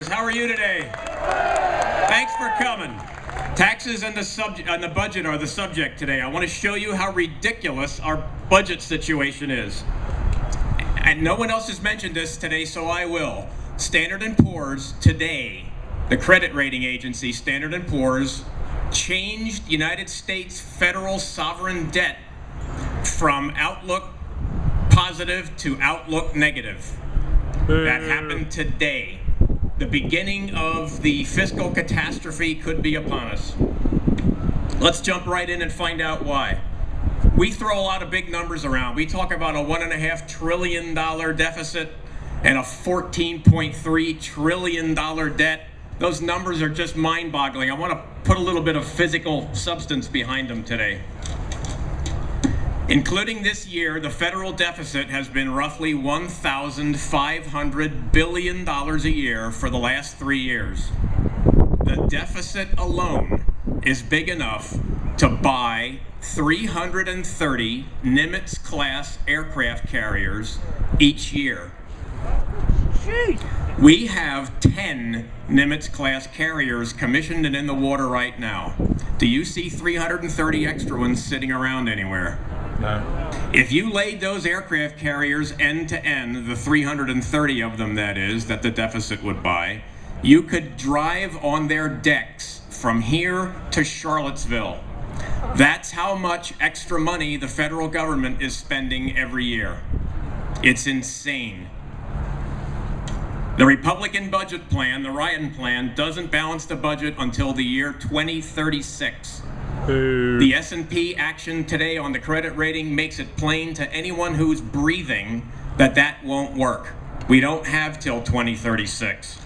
How are you today? Thanks for coming. Taxes and the budget are the subject today. I want to show you how ridiculous our budget situation is. And no one else has mentioned this today, so I will. Standard & Poor's today, the credit rating agency Standard & Poor's, changed United States federal sovereign debt from outlook positive to outlook negative. That happened today. The beginning of the fiscal catastrophe could be upon us. Let's jump right in and find out why. We throw a lot of big numbers around. We talk about a $1.5 trillion deficit and a $14.3 trillion debt. Those numbers are just mind-boggling. I want to put a little bit of physical substance behind them today. Including this year, the federal deficit has been roughly $1,500 billion a year for the last 3 years. The deficit alone is big enough to buy 330 Nimitz-class aircraft carriers each year. We have 10 Nimitz-class carriers commissioned and in the water right now. Do you see 330 extra ones sitting around anywhere? No. If you laid those aircraft carriers end to end, the 330 of them that is, that the deficit would buy, you could drive on their decks from here to Charlottesville. That's how much extra money the federal government is spending every year. It's insane. The Republican budget plan, the Ryan plan, doesn't balance the budget until the year 2036. The S&P action today on the credit rating makes it plain to anyone who's breathing that that won't work. We don't have till 2036.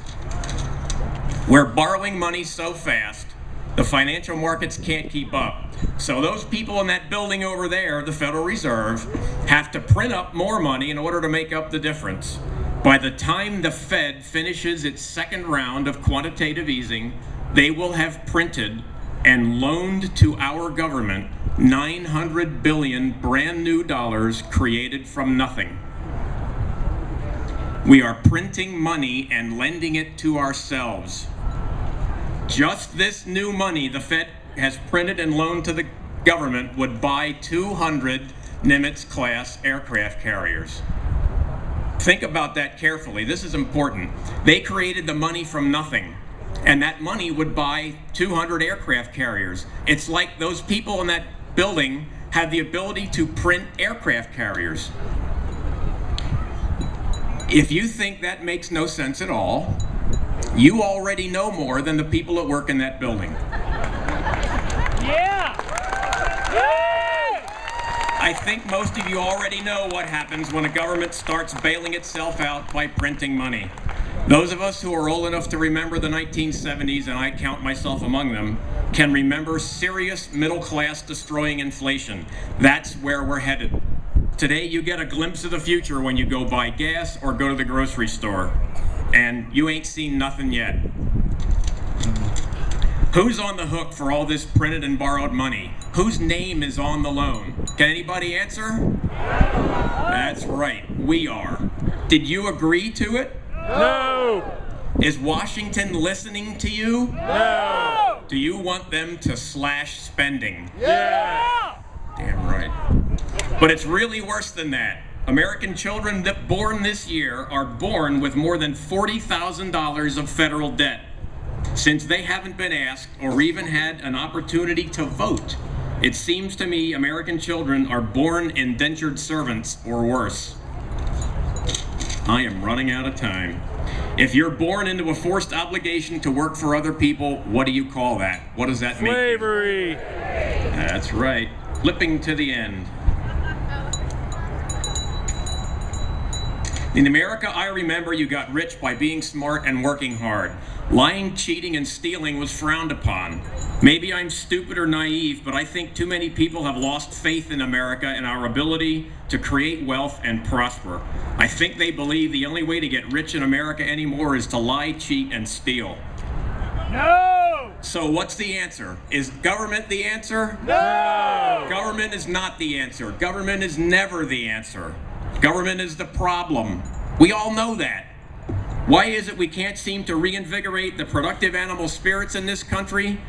We're borrowing money so fast, the financial markets can't keep up. So those people in that building over there, the Federal Reserve, have to print up more money in order to make up the difference. By the time the Fed finishes its second round of quantitative easing, they will have printed and loaned to our government $900 billion brand new dollars created from nothing. We are printing money and lending it to ourselves. Just this new money the Fed has printed and loaned to the government would buy 200 Nimitz-class aircraft carriers. Think about that carefully. This is important. They created the money from nothing. And that money would buy 200 aircraft carriers. It's like those people in that building have the ability to print aircraft carriers. If you think that makes no sense at all, you already know more than the people that work in that building. Yeah! Yeah! I think most of you already know what happens when a government starts bailing itself out by printing money. Those of us who are old enough to remember the 1970s, and I count myself among them, can remember serious middle-class destroying inflation. That's where we're headed. Today you get a glimpse of the future when you go buy gas or go to the grocery store. And you ain't seen nothing yet. Who's on the hook for all this printed and borrowed money? Whose name is on the loan? Can anybody answer? That's right, we are. Did you agree to it? No! Is Washington listening to you? No! Do you want them to slash spending? Yeah! Damn right. But it's really worse than that. American children that born this year are born with more than $40,000 of federal debt. Since they haven't been asked or even had an opportunity to vote, it seems to me American children are born indentured servants or worse. I am running out of time. If you're born into a forced obligation to work for other people, what do you call that? What does that mean? Slavery! That's right. Flipping to the end. In America, I remember you got rich by being smart and working hard. Lying, cheating, and stealing was frowned upon. Maybe I'm stupid or naive, but I think too many people have lost faith in America and our ability to create wealth and prosper. I think they believe the only way to get rich in America anymore is to lie, cheat, and steal. No! So what's the answer? Is government the answer? No! Government is not the answer. Government is never the answer. Government is the problem. We all know that. Why is it we can't seem to reinvigorate the productive animal spirits in this country?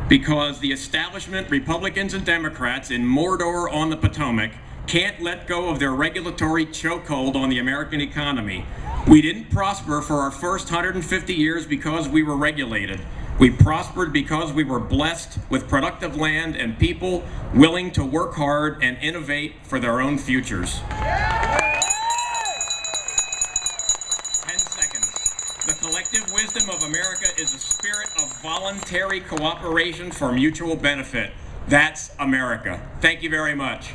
Because the establishment, Republicans and Democrats in Mordor on the Potomac, can't let go of their regulatory chokehold on the American economy. We didn't prosper for our first 150 years because we were regulated. We prospered because we were blessed with productive land and people willing to work hard and innovate for their own futures. 10 seconds. The collective wisdom of America is a spirit of voluntary cooperation for mutual benefit. That's America. Thank you very much.